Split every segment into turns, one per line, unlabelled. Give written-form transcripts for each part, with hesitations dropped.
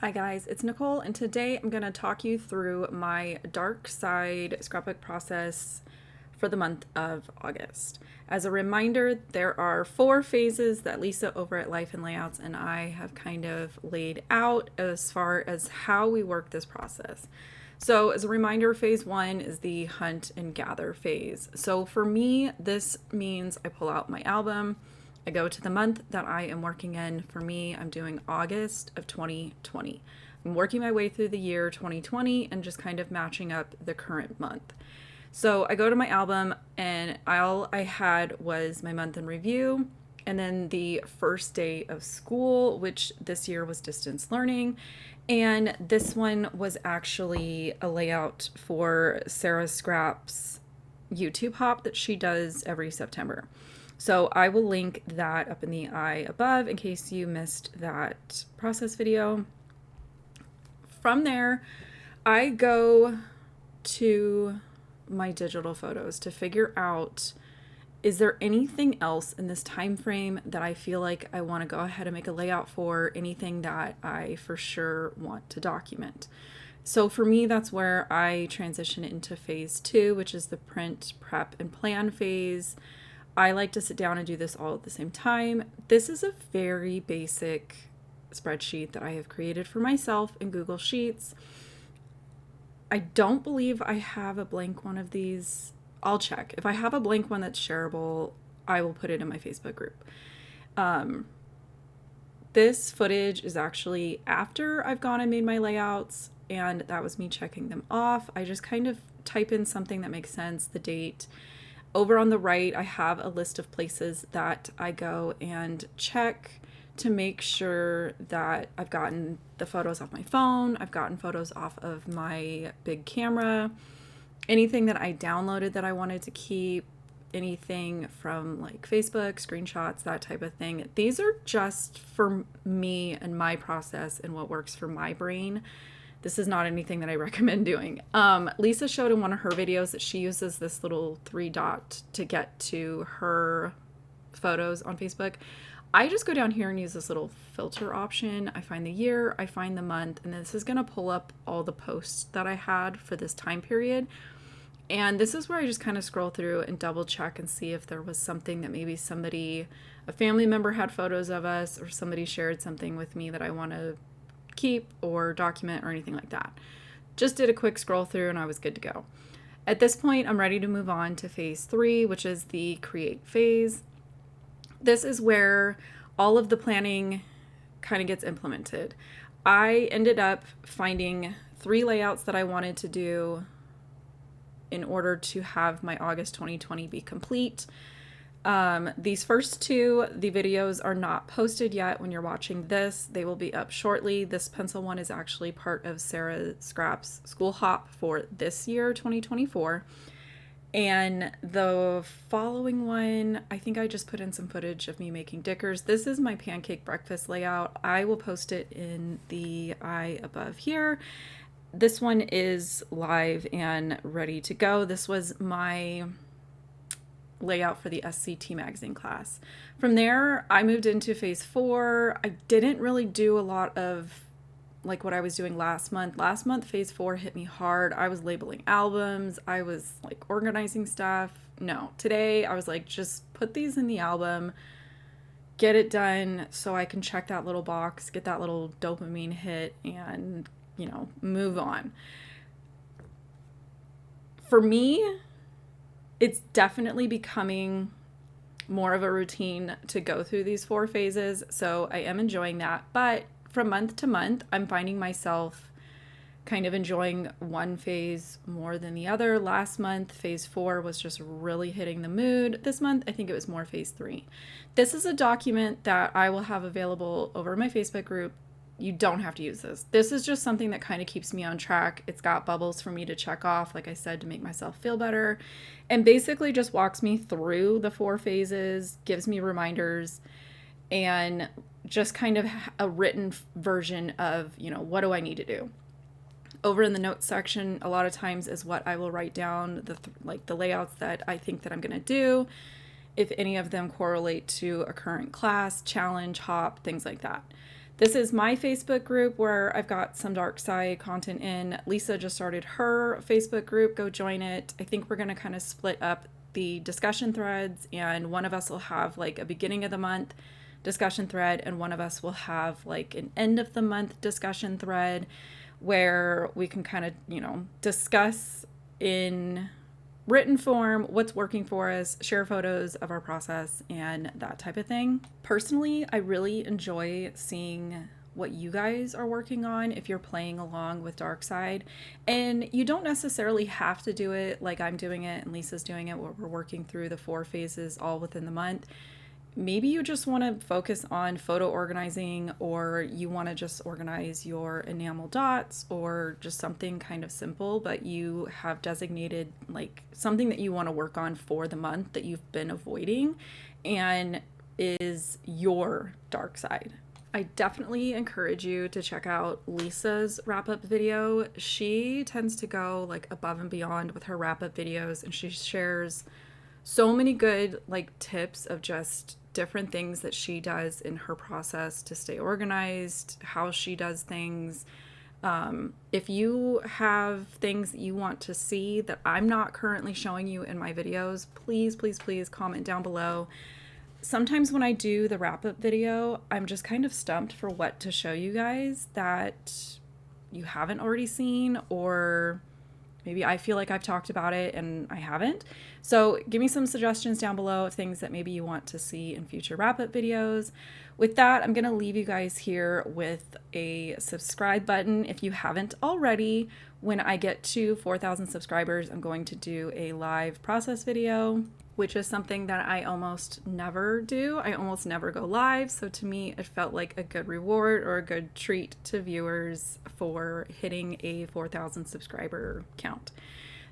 Hi guys, it's Nicole, and today I'm going to talk you through my Darkside scrapbook process for the month of August. As a reminder, there are 4 phases that Lisa over at Life and Layouts and I have kind of laid out as far as how we work this process. So as a reminder, phase 1 is the hunt and gather phase. So for me, this means I pull out my album, I go to the month that I am working in. For me, I'm doing August of 2020. I'm working my way through the year 2020 and just kind of matching up the current month. So I go to my album and all I had was my month in review and then the first day of school, which this year was distance learning. And this one was actually a layout for Sarah Scrap's YouTube hop that she does every September. So I will link that up in the eye above in case you missed that process video. From there, I go to my digital photos to figure out, is there anything else in this time frame that I feel like I want to go ahead and make a layout for, anything that I for sure want to document. So for me, that's where I transition into phase 2, which is the print, prep, and plan phase. I like to sit down and do this all at the same time. This is a very basic spreadsheet that I have created for myself in Google Sheets. I don't believe I have a blank one of these. I'll check. If I have a blank one that's shareable, I will put it in my Facebook group. This footage is actually after I've gone and made my layouts, and that was me checking them off. I just kind of type in something that makes sense, the date. Over on the right, I have a list of places that I go and check to make sure that I've gotten the photos off my phone, I've gotten photos off of my big camera, anything that I downloaded that I wanted to keep, anything from like Facebook, screenshots, that type of thing. These are just for me and my process and what works for my brain. This is not anything that I recommend doing. Lisa showed in one of her videos that she uses this little 3 dot to get to her photos on Facebook. I just go down here and use this little filter option. I find the year, I find the month, and this is going to pull up all the posts that I had for this time period. And this is where I just kind of scroll through and double check and see if there was something that maybe somebody, a family member had photos of us, or somebody shared something with me that I want to keep or document or anything like that. Just did a quick scroll through and I was good to go. At this point, I'm ready to move on to phase 3, which is the create phase. This is where all of the planning kind of gets implemented. I ended up finding 3 layouts that I wanted to do in order to have my August 2020 be complete. These first 2, the videos are not posted yet when you're watching this. They will be up shortly. This pencil one is actually part of Sarah Scrap's school hop for this year, 2024. And the following one, I think I just put in some footage of me making Dickers. This is my pancake breakfast layout. I will post it in the eye above here. This one is live and ready to go. This was my layout for the SCT magazine class. From there, I moved into phase 4. I didn't really do a lot of like what I was doing last month. Last month, phase 4 hit me hard. I was labeling albums. I was like organizing stuff. No, today I was like, just put these in the album, get it done so I can check that little box, get that little dopamine hit, and, move on. For me, it's definitely becoming more of a routine to go through these 4 phases, so I am enjoying that. But from month to month, I'm finding myself kind of enjoying one phase more than the other. Last month, phase 4 was just really hitting the mood. This month, I think it was more phase 3. This is a document that I will have available over my Facebook group. You don't have to use this. This is just something that kind of keeps me on track. It's got bubbles for me to check off, like I said, to make myself feel better, and basically just walks me through the 4 phases, gives me reminders, and just kind of a written version of, what do I need to do? Over in the notes section, a lot of times is what I will write down, the layouts that I think that I'm going to do, if any of them correlate to a current class, challenge, hop, things like that. This is my Facebook group where I've got some dark side content in. Lisa just started her Facebook group. Go join it. I think we're going to kind of split up the discussion threads, and one of us will have like a beginning of the month discussion thread, and one of us will have like an end of the month discussion thread where we can kind of, discuss in written form what's working for us, share photos of our process, and that type of thing. Personally, I really enjoy seeing what you guys are working on if you're playing along with Darkside. And you don't necessarily have to do it like I'm doing it and Lisa's doing it, where we're working through the 4 phases all within the month. Maybe you just want to focus on photo organizing, or you want to just organize your enamel dots, or just something kind of simple, but you have designated like something that you want to work on for the month that you've been avoiding and is your dark side. I definitely encourage you to check out Lisa's wrap-up video. She tends to go like above and beyond with her wrap-up videos, and she shares so many good like tips of just different things that she does in her process to stay organized, how she does things. If you have things that you want to see that I'm not currently showing you in my videos, please, please, please comment down below. Sometimes when I do the wrap-up video, I'm just kind of stumped for what to show you guys that you haven't already seen, or maybe I feel like I've talked about it and I haven't. So give me some suggestions down below of things that maybe you want to see in future wrap-up videos. With that, I'm going to leave you guys here with a subscribe button if you haven't already. When I get to 4,000 subscribers, I'm going to do a live process video, which is something that I almost never do. I almost never go live. So to me, it felt like a good reward or a good treat to viewers for hitting a 4,000 subscriber count.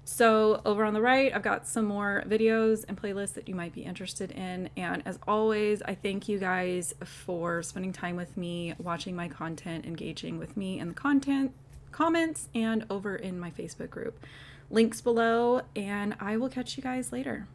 So over on the right, I've got some more videos and playlists that you might be interested in. And as always, I thank you guys for spending time with me, watching my content, engaging with me in the content, comments, and over in my Facebook group. Links below, and I will catch you guys later.